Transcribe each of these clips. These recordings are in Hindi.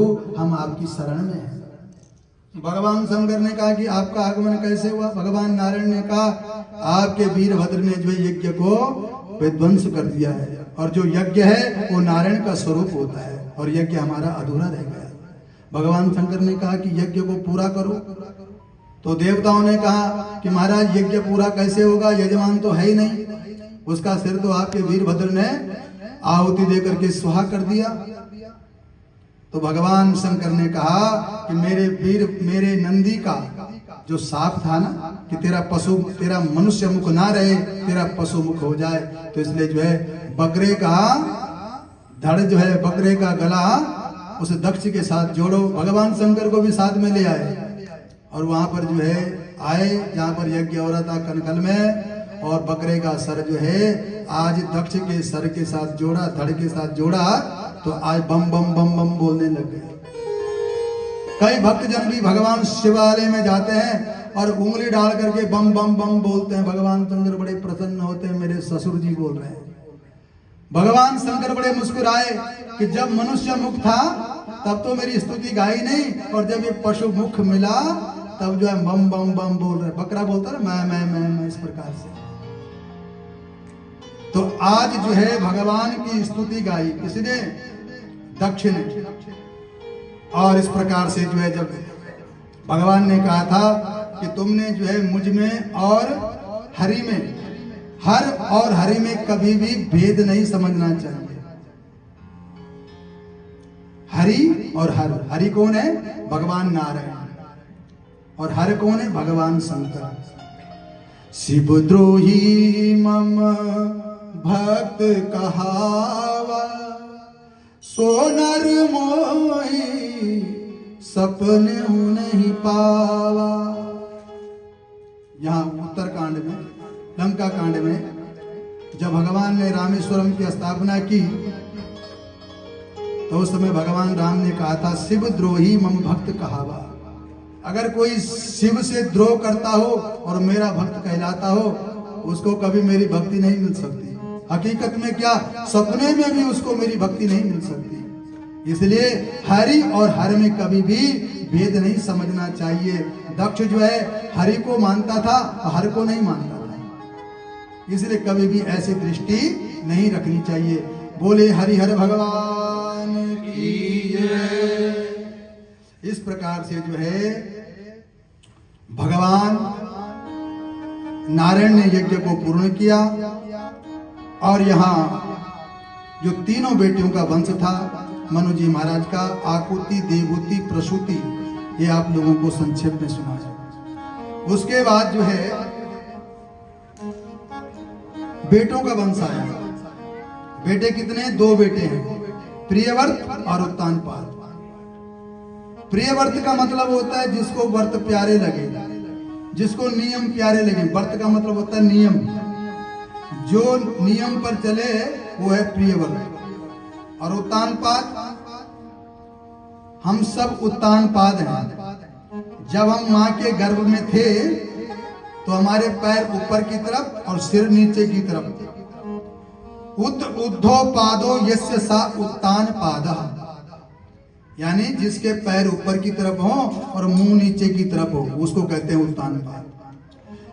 प्रभु हम आपकी शरण में हैं। भगवान शंकर ने कहा कि आपका आगमन कैसे हुआ? भगवान नारायण ने कहा आपके वीरभद्र ने जो यज्ञ को विध्वंस कर दिया है, और जो यज्ञ है वो नारायण का स्वरूप होता है, और यज्ञ हमारा अधूरा रह गया। भगवान शंकर ने कहा कि यज्ञ को पूरा करो। तो देवताओं ने कहा कि महाराज यज्ञ पूरा कैसे होगा, यजमान तो है ही नहीं, उसका सिर तो आपके वीरभद्र ने आहुति देकर के स्वाहा कर दिया। तो भगवान शंकर ने कहा कि मेरे नंदी का जो साप था ना कि तेरा मनुष्य मुख ना रहे, तेरा पशु मुख हो जाए, तो इसलिए जो है बकरे का धड़ जो है, बकरे का गला उस दक्ष के साथ जोड़ो। भगवान शंकर को भी साथ में ले आए, और वहां पर जो है आए जहां पर यज्ञ हो रहा था कनकल में, और बकरे का सर जो है आज दक्ष के सर के साथ जोड़ा, धड़ के साथ जोड़ा, तो आज बम बम बम बम बोलने लग गए। कई भक्तजन भी भगवान शिवालय में जाते हैं और उंगली डाल करके बम बम बम बोलते हैं। भगवान शंकर बड़े प्रसन्न होते हैं, मेरे ससुर जी बोल रहे हैं। भगवान शंकर बड़े मुस्कुराए कि जब मनुष्य मुख था तब तो मेरी स्तुति गाई नहीं, और जब ये पशु मुख मिला तब जो है बम बम बम बोल रहे। बकरा बोलता है मैं इस प्रकार से। तो आज जो है भगवान की स्तुति गाई किसने? दक्ष ने। और इस प्रकार से जो है जब भगवान ने कहा था कि तुमने जो है मुझ में और हरि में, हर और हरि में कभी भी भेद नहीं समझना चाहिए। हरि और हर, हरि कौन है? भगवान नारायण, और हर कौन है? भगवान शंकर। शिवद्रोही मम भक्त कहावा, सोनर मोही सपने नहीं पावा। यहाँ उत्तरकांड में, लंका कांड में जब भगवान ने रामेश्वरम की स्थापना की तो उस समय भगवान राम ने कहा था शिव द्रोही मम भक्त कहावा। अगर कोई शिव से द्रोह करता हो और मेरा भक्त कहलाता हो, उसको कभी मेरी भक्ति नहीं मिल सकती। हकीकत में क्या, सपने में भी उसको मेरी भक्ति नहीं मिल सकती। इसलिए हरि और हर में कभी भी भेद नहीं समझना चाहिए। दक्ष जो है हरि को मानता था, हर को नहीं मानता था, इसलिए कभी भी ऐसी दृष्टि नहीं रखनी चाहिए। बोले हरि हर भगवान की जय। इस प्रकार से जो है भगवान नारायण ने यज्ञ को पूर्ण किया, और यहाँ जो तीनों बेटियों का वंश था मनु जी महाराज का, आकुति, देवहूति, प्रसूति, ये आप लोगों को संक्षेप में सुना। उसके बाद जो है बेटों का वंश आया। बेटे कितने? 2 बेटे हैं, प्रियव्रत और उत्तानपाद। प्रियव्रत का मतलब होता है जिसको व्रत प्यारे लगे, जिसको नियम प्यारे लगे। व्रत का मतलब होता है नियम, जो नियम पर चले वो है प्रियव्रत। और उत्तानपाद, हम सब उत्तानपाद हैं। जब हम माँ के गर्भ में थे तो हमारे पैर ऊपर की तरफ और सिर नीचे की तरफ। उद्धो पादो यस्य सा उत्तानपादः, यानी जिसके पैर ऊपर की तरफ हो और मुंह नीचे की तरफ हो, उसको कहते हैं उत्तानपाद।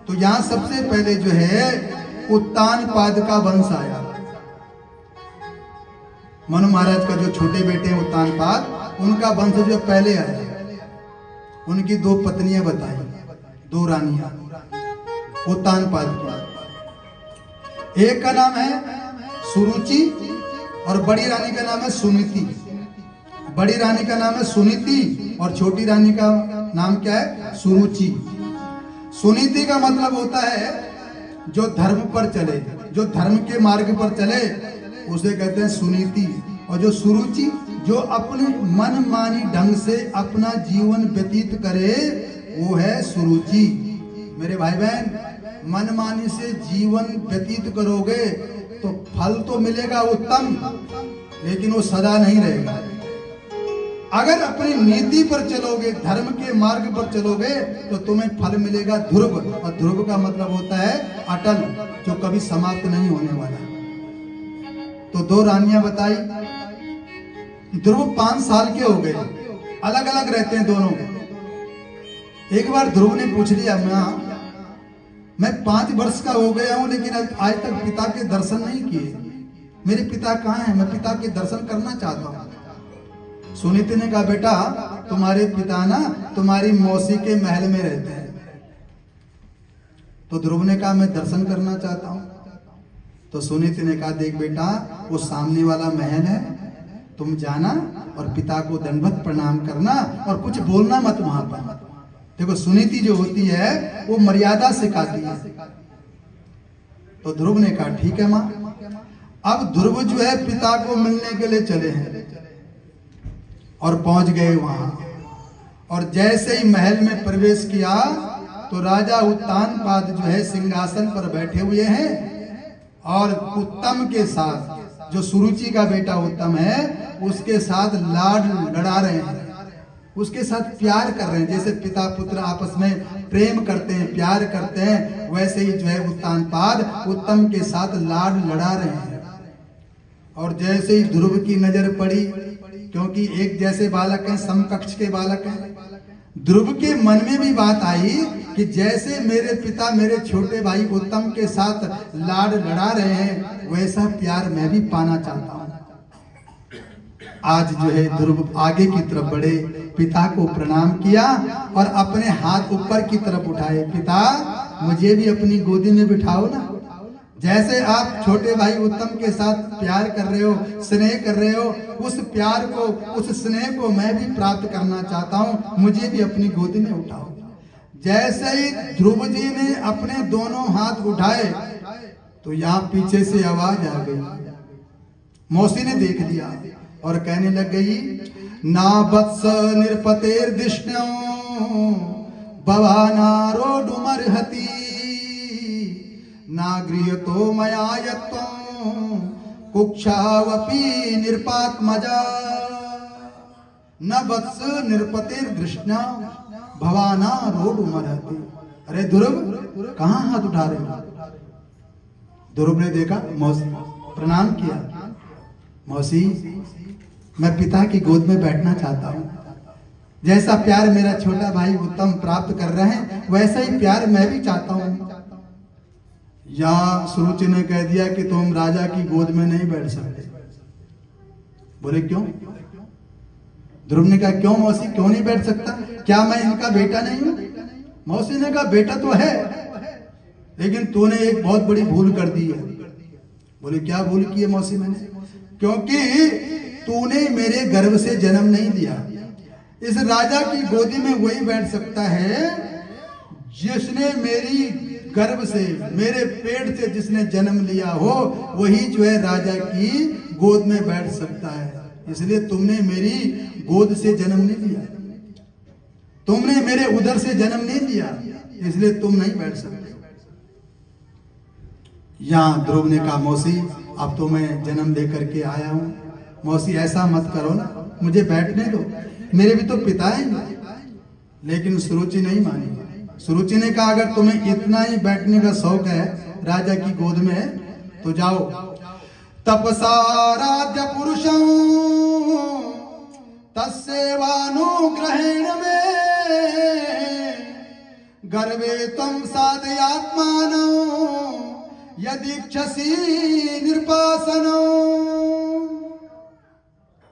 तो यहाँ सबसे पहले जो है उत्तानपाद का वंश आया। मनु महाराज का जो छोटे बेटे हैं उत्तानपाद, उनका वंश जो पहले आया। उनकी 2 पत्नियां बताई, 2 रानियां उत्तानपाद की। एक का नाम है सुरुचि और बड़ी रानी का नाम है सुनीति। बड़ी रानी का नाम है सुनीति और छोटी रानी का नाम क्या है? सुरुचि। सुनीति का मतलब होता है जो धर्म पर चले, जो धर्म के मार्ग पर चले, उसे कहते हैं सुनीति। और जो सुरुचि, जो अपने मन मानी ढंग से अपना जीवन व्यतीत करे, वो है सुरुचि। मेरे भाई बहन, मनमानी से जीवन व्यतीत करोगे तो फल तो मिलेगा उत्तम, लेकिन वो सदा नहीं रहेगा। अगर अपनी नीति पर चलोगे, धर्म के मार्ग पर चलोगे, तो तुम्हें फल मिलेगा ध्रुव। और ध्रुव का मतलब होता है अटल, जो कभी समाप्त नहीं होने वाला। तो 2 रानियां बताई। ध्रुव 5 साल के हो गए अलग अलग रहते हैं दोनों। एक बार ध्रुव ने पूछ लिया, मैं 5 वर्ष का हो गया हूं लेकिन आज तक पिता के दर्शन नहीं किए, मेरे पिता कहाँ हैं, मैं पिता के दर्शन करना चाहता हूं। सुनीति ने कहा, बेटा तुम्हारे पिता ना तुम्हारी मौसी के महल में रहते हैं। तो ध्रुव ने कहा, मैं दर्शन करना चाहता हूं। तो सुनीति ने कहा, देख बेटा वो सामने वाला महल है, तुम जाना और पिता को दंडवत प्रणाम करना और कुछ बोलना मत वहां पर। देखो सुनीति जो होती है वो मर्यादा सिखाती है। तो ध्रुव ने कहा, ठीक है मां। अब ध्रुव जो है पिता को मिलने के लिए चले हैं और पहुंच गए वहां। और जैसे ही महल में प्रवेश किया तो राजा उत्तानपाद जो है सिंहासन पर बैठे हुए हैं और उत्तम के साथ, जो सुरुचि का बेटा उत्तम है, उसके साथ लाड लड़ा रहे हैं, उसके साथ प्यार कर रहे हैं। जैसे पिता पुत्र आपस में प्रेम करते हैं, प्यार करते हैं, वैसे ही जो है उत्तानपाद उत्तम के साथ लाड लड़ा रहे हैं। और जैसे ही ध्रुव की नजर पड़ी, क्योंकि एक जैसे बालक हैं, समकक्ष के बालक हैं, ध्रुव के मन में भी बात आई कि जैसे मेरे पिता मेरे छोटे भाई उत्तम के साथ लाड लड़ा रहे हैं, वैसा प्यार मैं भी पाना चाहता हूं। आज जो है ध्रुव आगे की तरफ बढ़े, पिता को प्रणाम किया और अपने हाथ ऊपर की तरफ उठाए, पिता मुझे भी अपनी गोदी में बिठाओ ना। जैसे आप छोटे भाई उत्तम के साथ प्यार कर रहे हो, स्नेह कर रहे हो, उस प्यार को, उस स्नेह को मैं भी प्राप्त करना चाहता हूं, मुझे भी अपनी गोदी में उठाओ। जैसे ही ध्रुव जी ने अपने दोनों हाथ उठाए तो यहाँ पीछे से आवाज आ गई। मौसी ने देख लिया और कहने लग गई, ना वत्स निरपतेर दिष्ण्यो भवानारो डुमर्हति ना गृहतो मया यत्त्वं कुक्षावपि निरपात्मजा न वत्स निरपतेर दृष्ण्या भवाना रोड उमरहति। अरे ध्रुव कहाँ हाथ उठा रहे हो? ध्रुव ने देखा, मौसी प्रणाम किया, मौसी मैं पिता की गोद में बैठना चाहता हूँ। जैसा प्यार मेरा छोटा भाई उत्तम प्राप्त कर रहे हैं, वैसा ही प्यार मैं भी चाहता हूँ। या सुरुचि ने कह दिया कि तुम राजा की गोद में नहीं बैठ सकते। बोले क्यों? ध्रुव ने कहा, क्यों मौसी, क्यों नहीं बैठ सकता? क्या मैं इनका बेटा नहीं हूं? मौसी ने कहा, बेटा तो है, लेकिन तूने एक बहुत बड़ी भूल कर दी है। बोले क्या भूल की है मौसी मैंने? क्योंकि तूने मेरे गर्भ से जन्म नहीं लिया। इस राजा की गोदी में वही बैठ सकता है जिसने मेरी गर्भ से, मेरे पेट से जिसने जन्म लिया हो, वही जो है राजा की गोद में बैठ सकता है। इसलिए तुमने मेरी गोद से जन्म नहीं लिया, तुमने मेरे उदर से जन्म नहीं लिया, इसलिए तुम नहीं बैठ सकते। यहां ध्रुव ने कहा, मौसी अब तो मैं जन्म लेकर के आया हूं, मौसी ऐसा मत करो ना, मुझे बैठने दो, मेरे भी तो पिता हैं। लेकिन सुरुचि नहीं मानी। सुरुचि ने कहा, अगर तुम्हें इतना ही बैठने का शौक है राजा की गोद में, तो जाओ। तपसा राज्य पुरुषं तस्सेवानुग्रहेण में गर्वे त्वं साधयात्मानो यदीक्षसि निर्पासनो।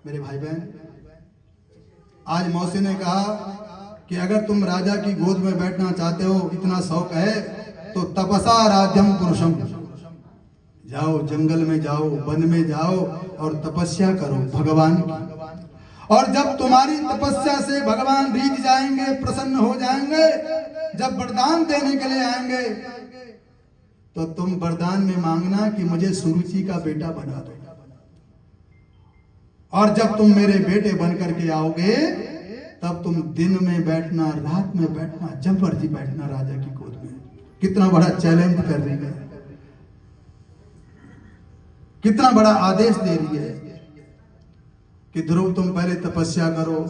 मेरे भाई बहन, आज मौसी ने कहा कि अगर तुम राजा की गोद में बैठना चाहते हो, इतना शौक है, तो तपसा राज्यम पुरुषम, जाओ जंगल में जाओ, वन में जाओ और तपस्या करो भगवान की। और जब तुम्हारी तपस्या से भगवान रीझ जाएंगे, प्रसन्न हो जाएंगे, जब वरदान देने के लिए आएंगे, तो तुम वरदान में मांगना कि मुझे सुरुचि का बेटा बना दो। और जब तुम मेरे बेटे बन करके आओगे, तब तुम दिन में बैठना, रात में बैठना, जब मर्जी बैठना राजा की गोद में। कितना बड़ा चैलेंज कर रही है, कितना बड़ा आदेश दे रही है कि ध्रुव तुम पहले तपस्या करो,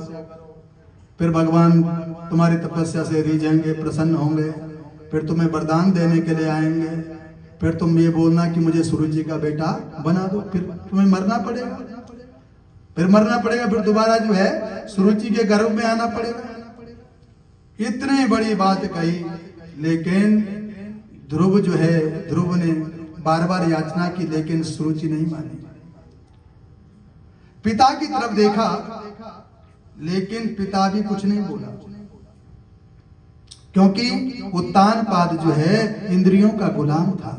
फिर भगवान तुम्हारी तपस्या से रीझेंगे, प्रसन्न होंगे, फिर तुम्हें वरदान देने के लिए आएंगे, फिर तुम ये बोलना कि मुझे सुरुचि का बेटा बना दो, फिर तुम्हें मरना पड़ेगा। फिर मरना पड़ेगा, फिर दोबारा जो है सुरुचि के गर्भ में आना पड़ेगा। इतनी बड़ी बात कही, लेकिन ध्रुव जो है, ध्रुव ने बार बार याचना की, लेकिन सुरुचि नहीं मानी। पिता की तरफ देखा, लेकिन पिता भी कुछ नहीं बोला, क्योंकि उत्तानपाद जो है इंद्रियों का गुलाम था।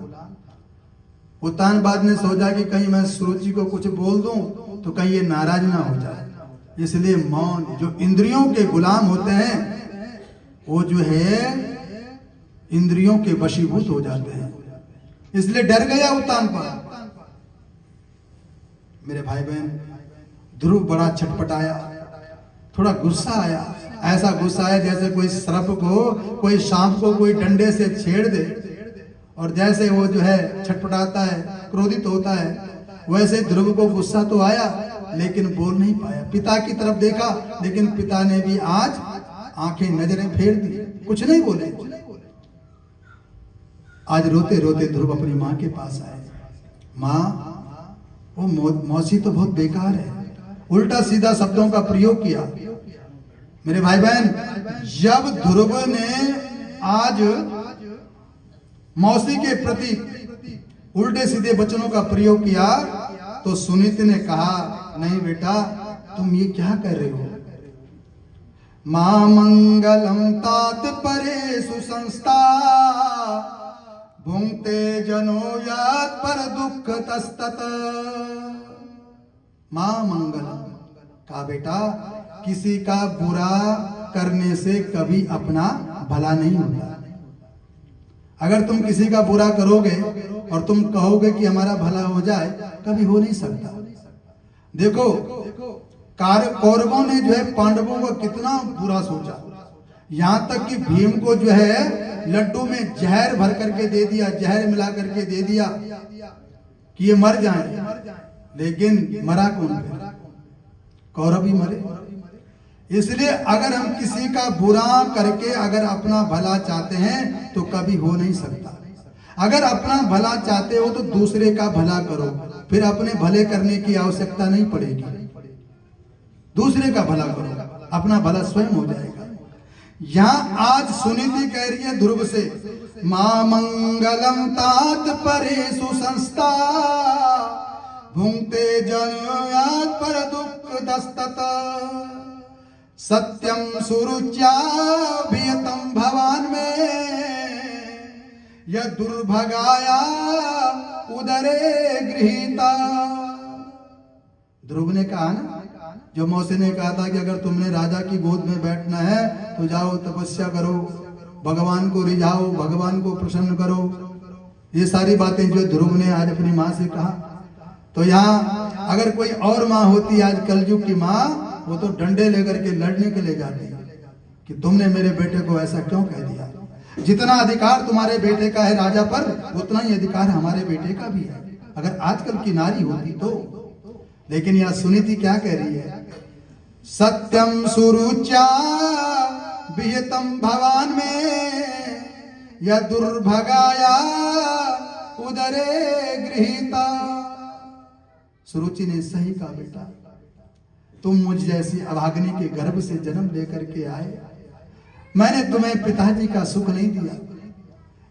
उत्तानपाद ने सोचा कि कहीं मैं सुरुचि को कुछ बोल दूं तो कहीं ये नाराज ना हो जाए, इसलिए मौन। जो इंद्रियों के गुलाम होते हैं वो जो है इंद्रियों के वशीभूत हो जाते हैं, इसलिए डर गया उत्तानपाद। मेरे भाई बहन, ध्रुव बड़ा छटपटाया, थोड़ा गुस्सा आया। ऐसा गुस्सा आया जैसे कोई सर्प को, कोई सांप को कोई डंडे से छेड़ दे, और जैसे वो जो है छटपटाता है, क्रोधित होता है, वैसे ध्रुव को गुस्सा तो आया, लेकिन बोल नहीं पाया। पिता की तरफ देखा, लेकिन पिता ने भी आज आंखें नजरें फेर दी, कुछ नहीं बोले। आज रोते रोते ध्रुव अपनी माँ के पास आए। माँ, वो मौसी तो बहुत बेकार है, उल्टा सीधा शब्दों का प्रयोग किया। मेरे भाई बहन, जब ध्रुव ने आज मौसी के प्रति उल्टे सीधे वचनों का प्रयोग किया, तो सुनीति ने कहा, नहीं बेटा, तुम ये क्या कर रहे हो? मां मंगलम तात परेषु संस्था भुंक्ते जनो यात पर दुख तस्तत। मां मंगलम, कहा बेटा, किसी का बुरा करने से कभी अपना भला नहीं होता। अगर तुम किसी का बुरा करोगे और तुम कहोगे कि हमारा भला हो जाए, कभी हो नहीं सकता। देखो, कौरवों ने जो है पांडवों को कितना बुरा सोचा, यहां तक कि भीम को जो है लड्डू में जहर भर करके दे दिया, जहर मिला करके दे दिया कि ये मर जाएं, लेकिन मरा कौन? कौरव ही मरे। इसलिए अगर हम किसी का बुरा करके अगर अपना भला चाहते हैं तो कभी हो नहीं सकता। अगर अपना भला चाहते हो तो दूसरे का भला करो, फिर अपने भले करने की आवश्यकता नहीं पड़ेगी। दूसरे का भला करो, अपना भला स्वयं हो जाएगा। यहां आज सुनीति कह रही है ध्रुव से, मां मंगलम तात परेषु संस्था भुंक्ते जनयात पर दुख दस्तत सत्यम सुरुच्या भियतम भवान में यह दुर्भगाया उदरे गृहीता। ध्रुव ने कहा ना, जो मौसी ने कहा था कि अगर तुमने राजा की गोद में बैठना है तो जाओ तपस्या करो, भगवान को रिझाओ, भगवान को प्रसन्न करो। ये सारी बातें जो ध्रुव ने आज अपनी माँ से कहा। तो यहाँ अगर कोई और माँ होती आज कलयुग की माँ, वो तो डंडे लेकर के लड़ने के लिए जाती कि तुमने मेरे बेटे को ऐसा क्यों कह दिया। जितना अधिकार तुम्हारे बेटे का है राजा पर, उतना ही अधिकार हमारे बेटे का भी है, अगर आजकल की नारी होती तो। लेकिन यह सुनीति क्या कह रही है, सत्यम सुरुच्या विहितम भवान में यह दुर्भगाया उदरे गृहीता। सुरुचि ने सही कहा, बेटा तुम मुझ जैसी अभाग्नि के गर्भ से जन्म लेकर के आए, मैंने तुम्हें पिताजी का सुख नहीं दिया,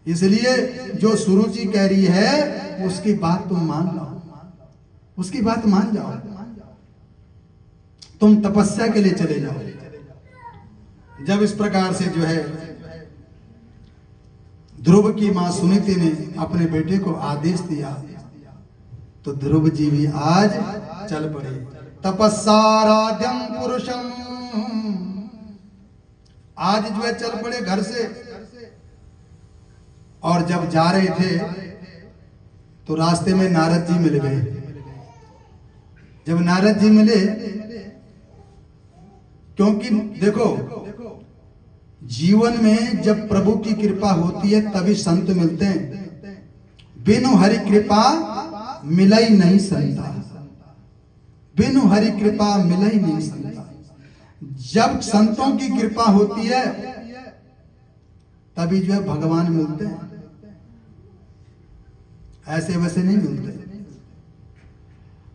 इसलिए जो सुरुचि कह रही है उसकी बात तुम मान लो, उसकी बात मान जाओ, तुम तपस्या के लिए चले जाओ। जब इस प्रकार से जो है ध्रुव की मां सुनीति ने अपने बेटे को आदेश दिया, तो ध्रुव जी भी आज चल पड़े। तपस्साराध्यम पुरुषम, आज जो है चल पड़े घर से। और जब जा रहे थे तो रास्ते में नारद जी मिल गए। जब नारद जी मिले, क्योंकि देखो जीवन में जब प्रभु की कृपा होती है तभी संत मिलते हैं, बिनु हरि कृपा मिलई नहीं संता, बिनु हरि कृपा मिलई नहीं संता। जब संतों की कृपा होती है तभी जो है भगवान मिलते हैं, ऐसे वैसे नहीं मिलते।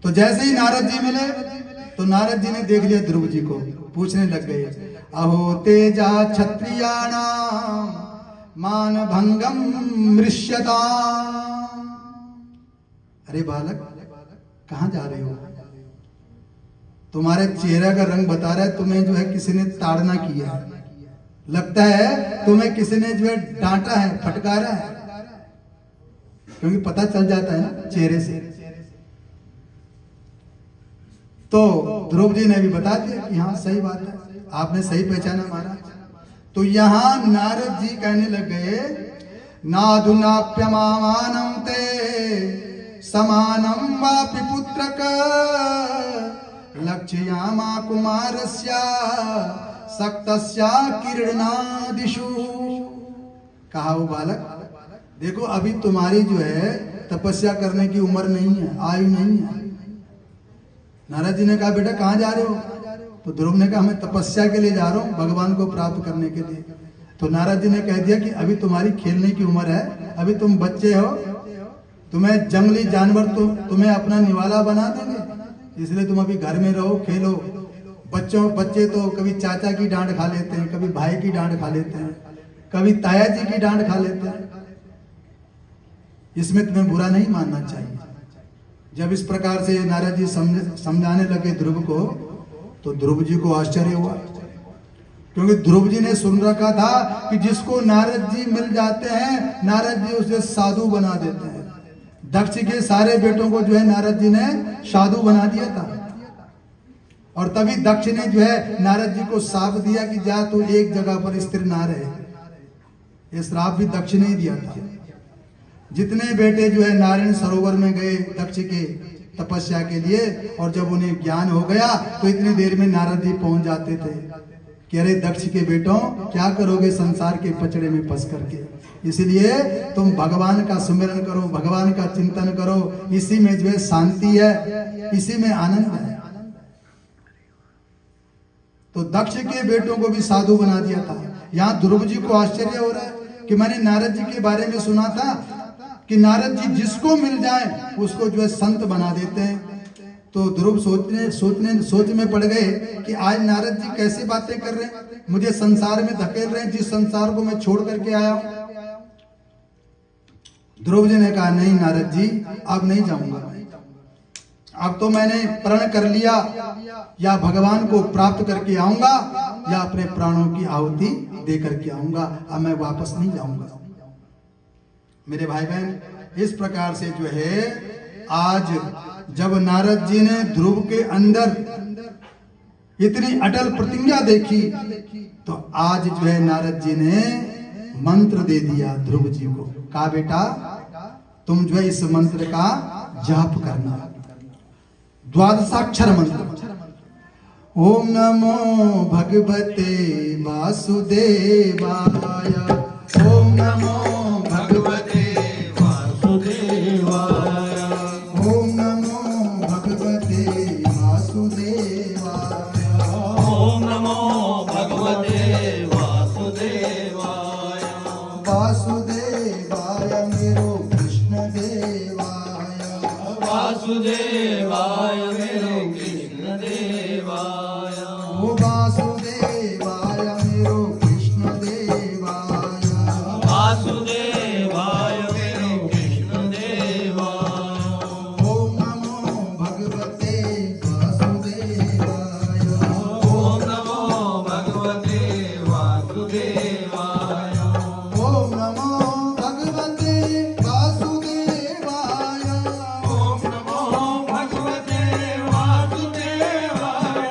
तो जैसे ही नारद जी मिले तो नारद जी ने देख लिया ध्रुव जी को, पूछने लग गए, अहो तेजा क्षत्रियाणाम मान भंगम मृष्यता। अरे बालक, कहां जा रहे हो? तुम्हारे चेहरे का रंग बता रहा है तुम्हें जो है किसी ने ताड़ना किया है, लगता है तुम्हें किसी ने जो है डांटा है, फटकारा है, क्योंकि पता चल जाता है ना चेहरे से। तो ध्रुव जी ने भी बता दिया कि हाँ सही बात है, आपने सही पहचाना महाराज। तो यहां नारद जी कहने लग गए, नादुनाप्यमानम ते समानम वापि पुत्रक लक्ष्यामा कुमारस्या सक्तस्या किरणादिषु। कहा वो बालक, देखो अभी तुम्हारी जो है तपस्या करने की उम्र नहीं है, आयु नहीं है। नारद जी ने कहा बेटा कहाँ जा रहे हो? तो ध्रुव ने कहा मैं तपस्या के लिए जा रहा हूँ, भगवान को प्राप्त करने के लिए। तो नारद जी ने कह दिया कि अभी तुम्हारी खेलने की उम्र है, अभी तुम बच्चे हो, तुम्हें जंगली जानवर तो तुम्हें अपना निवाला बना देंगे, इसलिए तुम अभी घर में रहो, खेलो। बच्चे तो कभी चाचा की डांट खा लेते हैं, कभी भाई की डांट खा लेते हैं, कभी ताया जी की डांट खा लेते हैं। इसमें तुम्हें बुरा नहीं मानना चाहिए। जब इस प्रकार से नारद जी समझाने लगे ध्रुव को, तो ध्रुव जी को आश्चर्य हुआ, क्योंकि ध्रुव जी ने सुन रखा था कि जिसको नारद जी मिल जाते हैं, नारद जी उसे साधु बना देते हैं। दक्ष के सारे बेटों को जो है नारद जी ने साधु बना दिया था, और तभी दक्ष ने जो है नारद जी को श्राप दिया कि जा तू एक जगह पर स्थिर ना रहे। ये श्राप भी दक्ष ने ही दिया था। जितने बेटे जो है नारायण सरोवर में गए दक्ष के तपस्या के लिए, और जब उन्हें ज्ञान हो गया तो इतनी देर में नारद जी पहुंच जाते थे कि अरे दक्ष के बेटों क्या करोगे संसार के पचड़े में फंस करके, इसलिए तुम भगवान का सुमिरन करो, भगवान का चिंतन करो, इसी में जो है शांति है, इसी में आनंद है। तो दक्ष के बेटों को भी साधु बना दिया था। यहाँ ध्रुव जी को आश्चर्य हो रहा है कि मैंने नारद जी के बारे में सुना था कि नारद जी जिसको मिल जाए उसको जो है संत बना देते हैं। तो ध्रुव सोच में पड़ गए कि आज नारद जी कैसे बातें कर रहे हैं, मुझे संसार में धकेल रहे हैं, जिस संसार को मैं छोड़ करके आया हूं। ध्रुव जी ने कहा नहीं नारद जी, अब नहीं जाऊंगा, अब तो मैंने प्रण कर लिया, या भगवान को प्राप्त करके आऊंगा या अपने प्राणों की आहुति दे करके आऊंगा, अब मैं वापस नहीं जाऊंगा। मेरे भाई बहन, इस प्रकार से जो है आज जब नारद जी ने ध्रुव के अंदर इतनी अटल प्रतिज्ञा देखी, तो आज जो है नारद जी ने मंत्र दे दिया ध्रुव जी को, कहा बेटा तुम जो है इस मंत्र का जाप करना, द्वादशाक्षर मंत्र। ओम नमो भगवते वासुदेवाय, ओम नमो भगवते वासुदेवाय, ओम नमो भगवते वासुदेवाय, ओम नमो भगवते वासुदेवाय, वासुदेवाय मेरो कृष्ण देवाय, वासुदेवाय मेरो कृष्ण देवाय, ओ वासुदेवाय मेरो कृष्ण देवाय, वासुदेवाय मेरो कृष्ण देवाय, ओम नमो भगवते वासुदेवाय, ओम नमो भगवते वासुदेवाय, ओम नमो भगवते वासुदेवाय, ओम नमो भगवते वासुदेवाय,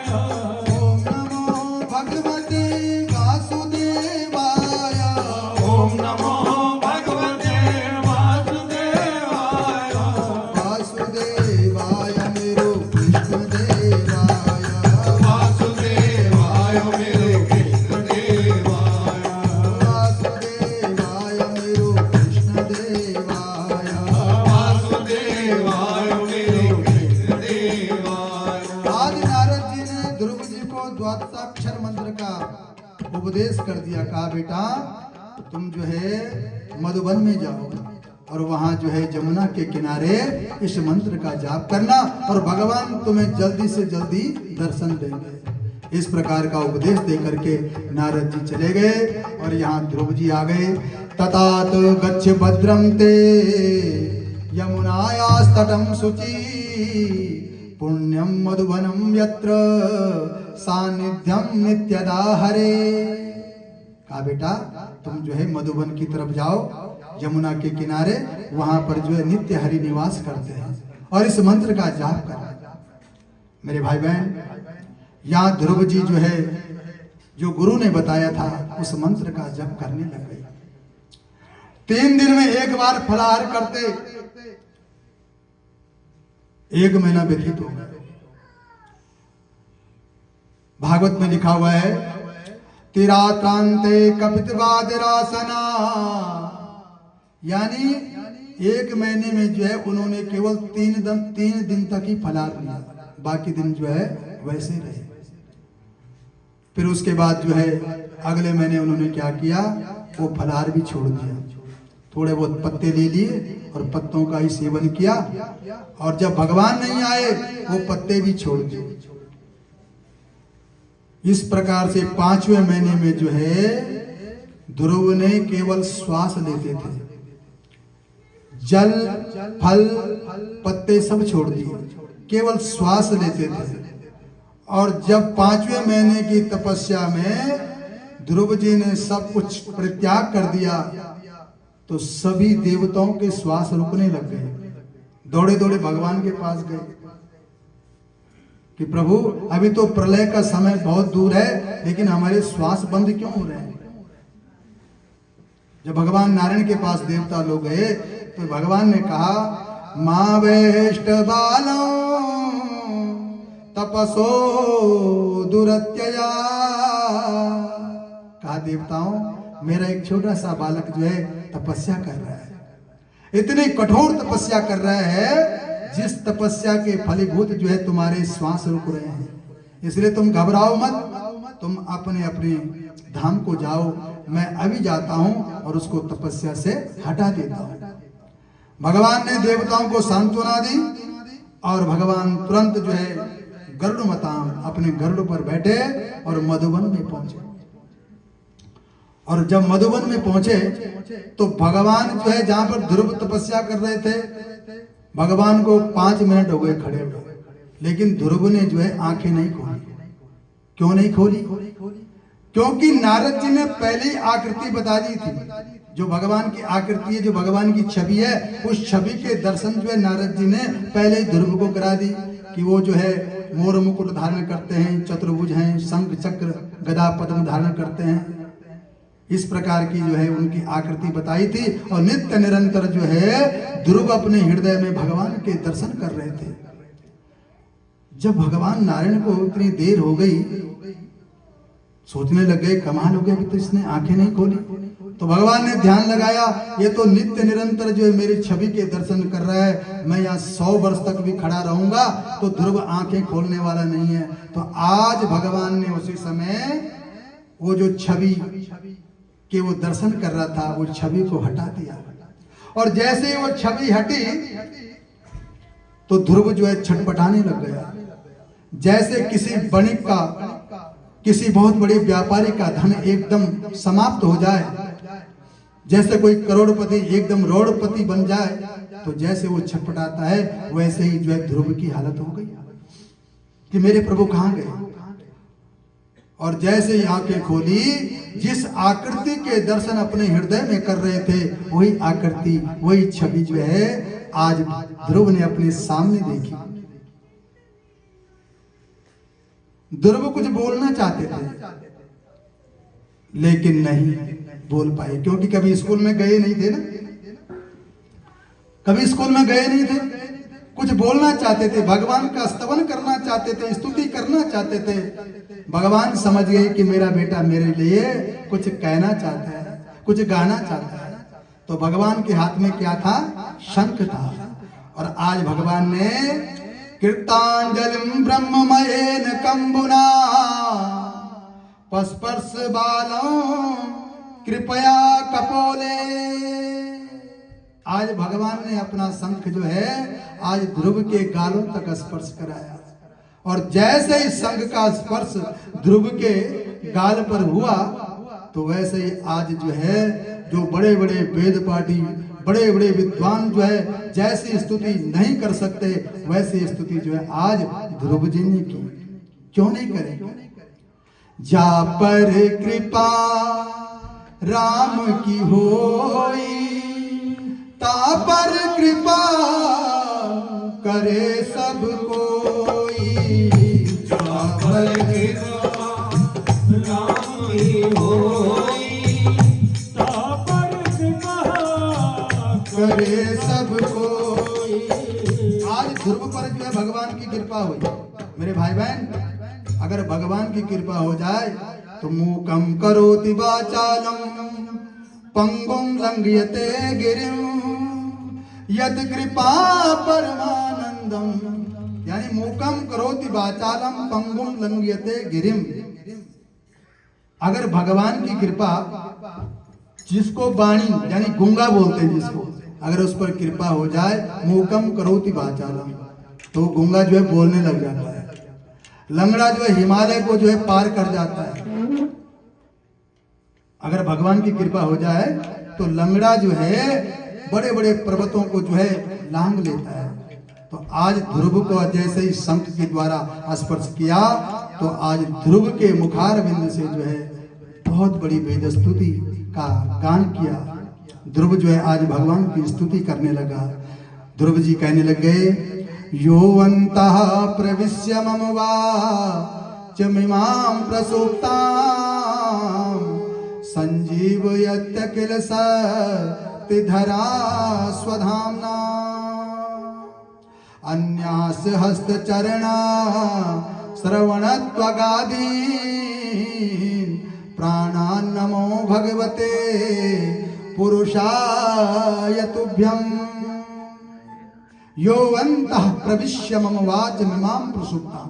ओम नमो भगवते वासुदेवाय, ओम नमो भगवते वासुदेवाय, वासुदेवाय मेरो कृष्ण देवाय, वासुदेवाय मेरो कृष्ण देवाय, वासुदेवाय मेरो कृष्ण देवाय। वासुदेवाय मेरो कृष्ण देवाय। आज नारद जी ने ध्रुव जी को द्वादशाक्षर मंत्र का उपदेश कर दिया, कहा बेटा तुम जो है मधुबन में जाओ, और वहां जो है जमुना के किनारे इस मंत्र का जाप करना और भगवान तुम्हें जल्दी से जल्दी दर्शन देंगे। इस प्रकार का उपदेश दे करके नारद जी चले गए और यहाँ ध्रुव जी आ गए। ततात गच्छ भद्रम ते यमुनायास्तटं शुचि पुण्यम मधुवनम यत्र सानिध्यम नित्यदा हरे। कहा बेटा तुम जो है मधुबन की तरफ जाओ, यमुना के किनारे, वहां पर जो है नित्य हरि निवास करते हैं और इस मंत्र का जाप करना। मेरे भाई बहन, यहाँ ध्रुव जी जो है जो गुरु ने बताया था उस मंत्र का जप करने लग गए। 3 दिन में एक बार फलाहार करते, 1 महीना व्यतीत हो गया। भागवत में लिखा हुआ है तिरात्रांते कपितवादिरासना, यानी 1 महीने में जो है उन्होंने केवल 3 दिन तक ही फलाहार लिया, बाकी दिन जो है वैसे रहे। फिर उसके बाद जो है अगले महीने उन्होंने क्या किया, वो फलाहार भी छोड़ दिया, थोड़े बहुत पत्ते ले लिए और पत्तों का ही सेवन किया और जब भगवान नहीं आए वो पत्ते भी छोड़ दिए। इस प्रकार से 5वें महीने में जो है ध्रुव ने केवल श्वास लेते थे, जल फल पत्ते सब छोड़ दिए, केवल श्वास लेते थे। और जब 5वें महीने की तपस्या में ध्रुव जी ने सब कुछ परित्याग कर दिया तो सभी देवताओं के श्वास रुकने लग गए। दौड़े दौड़े भगवान के पास गए कि प्रभु अभी तो प्रलय का समय बहुत दूर है लेकिन हमारे श्वास बंद क्यों हो रहे हैं। जब भगवान नारायण के पास देवता लोग गए तो भगवान ने कहा मां वेष्ट बालो तपसो दुरत्यया। कहा देवताओं मेरा एक छोटा सा बालक जो है तपस्या कर रहा है, इतनी कठोर तपस्या कर रहा है जिस तपस्या के फलीभूत जो है तुम्हारे श्वास रुक रहे हैं, इसलिए तुम घबराओ मत, तुम अपने अपने धाम को जाओ, मैं अभी जाता हूं और उसको तपस्या से हटा देता हूं। भगवान ने देवताओं को सांत्वना दी और भगवान तुरंत जो है गरुड़मताम अपने गरुड़ पर बैठे और मधुबन में पहुंचे। और जब मधुबन में पहुंचे तो भगवान जो है जहां पर ध्रुव तपस्या कर रहे थे, भगवान को 5 मिनट हो गए खड़े हुए, लेकिन ध्रुव ने जो है आंखें नहीं खोली। क्यों नहीं खोली? क्योंकि नारद जी ने पहली आकृति बता दी थी, जो भगवान की आकृति है, जो भगवान की छवि है, उस छवि के दर्शन जो है नारद जी ने पहले ही ध्रुव को करा दी कि वो जो है मोर मुकुट धारण करते हैं, चतुर्भुज हैं, शंख चक्र गदा पद्म धारण करते हैं। इस प्रकार की जो है उनकी आकृति बताई थी और नित्य निरंतर जो है ध्रुव अपने हृदय में भगवान के दर्शन कर रहे थे। जब भगवान नारायण को इतनी देर हो गई, सोचने लग गए कमाल हो गया, अभी तो इसने आंखें नहीं खोली। तो भगवान ने ध्यान लगाया, ये तो नित्य निरंतर जो है मेरी छवि के दर्शन कर रहा है, मैं यहाँ 100 वर्ष तक भी खड़ा रहूंगा तो ध्रुव आंखें खोलने वाला नहीं है। तो आज भगवान ने उसी समय वो जो छवि के वो दर्शन कर रहा था, वो छवि को हटा दिया। और जैसे ही वो छवि हटी तो ध्रुव जो है छटपटाने लग गया, जैसे किसी वणिक का, किसी बहुत बड़े व्यापारी का धन एकदम समाप्त हो जाए, जैसे कोई करोड़पति एकदम रोड़पति बन जाए, तो जैसे वो छटपटाता है वैसे ही जो है ध्रुव की हालत हो गई कि मेरे प्रभु कहां गए। और जैसे ही आंखें खोली, जिस आकृति के दर्शन अपने हृदय में कर रहे थे, वही आकृति, वही छवि जो है आज ध्रुव ने अपने सामने देखी। ध्रुव कुछ बोलना चाहते थे लेकिन नहीं बोल पाए, क्योंकि कभी स्कूल में गए नहीं थे ना, कभी स्कूल में गए नहीं थे। कुछ बोलना चाहते थे, भगवान का स्तवन करना चाहते थे, स्तुति करना चाहते थे। भगवान समझ गए कि मेरा बेटा मेरे लिए कुछ कहना चाहता है, कुछ गाना चाहता है। तो भगवान के हाथ में क्या था? शंख था। और आज भगवान ने कीर्तांजलिं ब्रह्ममयेन कंबुना पस्पर्श बालों कृपया कपोले। आज भगवान ने अपना शंख जो है आज ध्रुव के गालों तक स्पर्श कराया, और जैसे ही शंख का स्पर्श ध्रुव के गाल पर हुआ तो वैसे ही आज जो है जो बड़े बड़े वेद पाठी बड़े बड़े विद्वान जो है जैसी स्तुति नहीं कर सकते वैसी स्तुति जो है आज ध्रुव जी ने की। क्यों नहीं करेंगे? जा पर कृपा राम की होई ता पर कृपा करे सब कोई। जा पर कृपा राम की होई ता पर कृपा करे सब कोई। आज ध्रुव पर जो है भगवान की कृपा हुई। मेरे भाई बहन, अगर भगवान की कृपा हो जाए तो मूकम करोति वाचालम पंगुम लंघयते गिरिम यद कृपा परमानंदम। यानी मूकम करोति वाचालम पंगुम लंघयते गिरिम। अगर भगवान की कृपा, जिसको वाणी यानी गूंगा बोलते हैं जिसको, अगर उस पर कृपा हो जाए मूकम करोति वाचालम, तो गूंगा जो है बोलने लग जाता है। लंगड़ा जो है हिमालय को जो है पार कर जाता है। अगर भगवान की कृपा हो जाए तो लंगड़ा जो है बड़े बड़े पर्वतों को जो है लांग लेता है। तो आज ध्रुव को जैसे ही शंख के द्वारा स्पर्श किया तो आज ध्रुव के मुखार बिंद से जो है बहुत बड़ी वेद स्तुति का गान किया। ध्रुव जो है आज भगवान की स्तुति करने लगा। ध्रुव जी कहने लगे यो अन्तः प्रविश्य मम वाचमिमां प्रसुप्तां संजीवयत्य किल शक्तिधरा स्वधाम्ना अन्यास हस्तचरणा श्रवणत्वगादीन् प्राणान् नमो भगवते पुरुषाय तुभ्यम्। यो अन्तः प्रविश्य मम वाचमिमां प्रसुप्तां।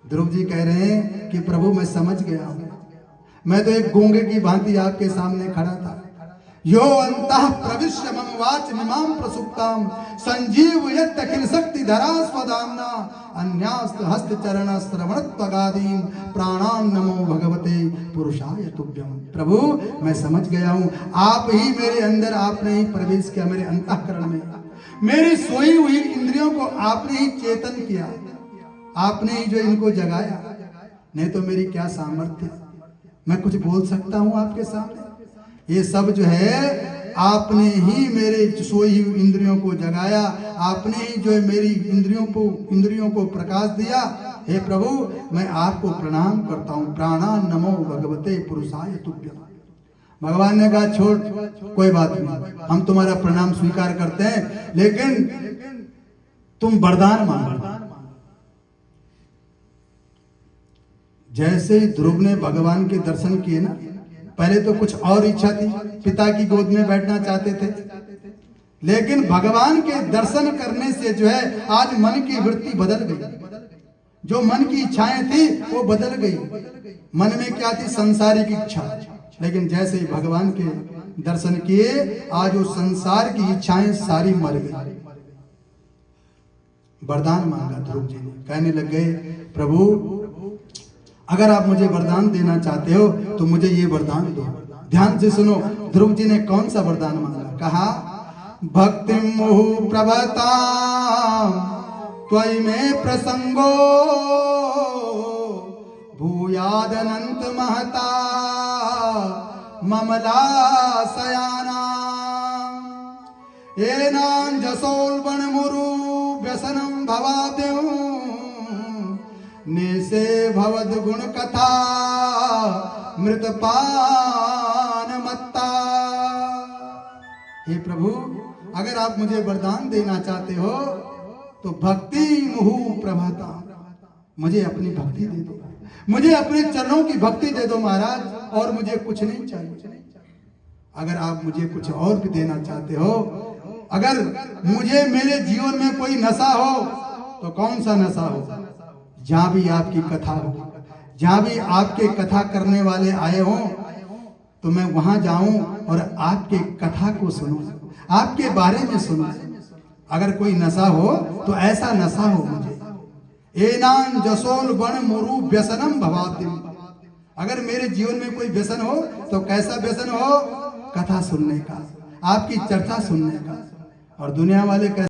ध्रुव जी कह रहे हैं कि प्रभु मैं समझ गया हूं, मैं तो एक गूंगे की भांति आपके सामने खड़ा था। यो अन्तः प्रविश्य मम वाचमिमां प्रसुप्तां संजीवयत् अखिल शक्तिधरा स्वधाम्ना अन्यास्त हस्तचरण श्रवणत्वगादीन् प्राणान् नमो भगवते पुरुषाय तुभ्यम्। प्रभु मैं समझ गया हूं, आप ही मेरे अंदर, आपने ही प्रवेश किया मेरे अंतःकरण में। मेरी सोई हुई इंद्रियों को आपने ही चेतन किया, आपने ही जो इनको जगाया। नहीं तो मेरी क्या सामर्थ्य, मैं कुछ बोल सकता हूं आपके सामने? ये सब जो है आपने ही मेरे सोई हुई इंद्रियों को जगाया, आपने ही जो है मेरी इंद्रियों को प्रकाश दिया। हे प्रभु मैं आपको प्रणाम करता हूं। प्राणान् नमो भगवते पुरुषाय तुभ्यम्। भगवान ने कहा छोड़, कोई बात नहीं, हम तुम्हारा प्रणाम स्वीकार करते हैं, लेकिन तुम वरदान मांगो। जैसे ही ध्रुव ने भगवान के दर्शन किए ना, पहले तो कुछ और इच्छा थी, पिता की गोद में बैठना चाहते थे, लेकिन भगवान के दर्शन करने से जो है आज मन की वृत्ति बदल गई। जो मन की इच्छाएं थी वो बदल गई। मन में क्या थी? संसारिक इच्छा। लेकिन जैसे ही भगवान के दर्शन किए आज वो संसार की इच्छाएं सारी मर गई। वरदान मांगा ध्रुव जी ने, कहने लग गए प्रभु अगर आप मुझे वरदान देना चाहते हो तो मुझे ये वरदान दो। ध्यान से सुनो, ध्रुव जी ने कौन सा वरदान मांगा? कहा भक्तिं मुहुः प्रभतां त्वयि मे प्रसंगो भूयादनंत महता ममलासयाना एनां जसोल्बणमुरु व्यसनं भवाद्यं नेसे भवद गुण कथा मृतपान मत्ता। हे प्रभु अगर आप मुझे वरदान देना चाहते हो तो भक्ति मुहुः प्रभता, मुझे अपनी भक्ति दे दो, मुझे अपने चरणों की भक्ति दे दो महाराज, और मुझे कुछ नहीं चाहिए। अगर आप मुझे कुछ और भी देना चाहते हो, अगर मुझे मेरे जीवन में कोई नशा हो तो कौन सा नशा हो? जहां भी आपकी कथा हो, जहां भी आपके कथा करने वाले आए हों, तो मैं वहां जाऊं और आपके कथा को सुनूं, आपके बारे में सुना। अगर कोई नशा हो तो ऐसा नशा हो मुझे। एनान जसोल बन मुरु व्यसनम भवातिम। अगर मेरे जीवन में कोई व्यसन हो तो कैसा व्यसन हो? कथा सुनने का, आपकी चर्चा सुनने का। और दुनिया वाले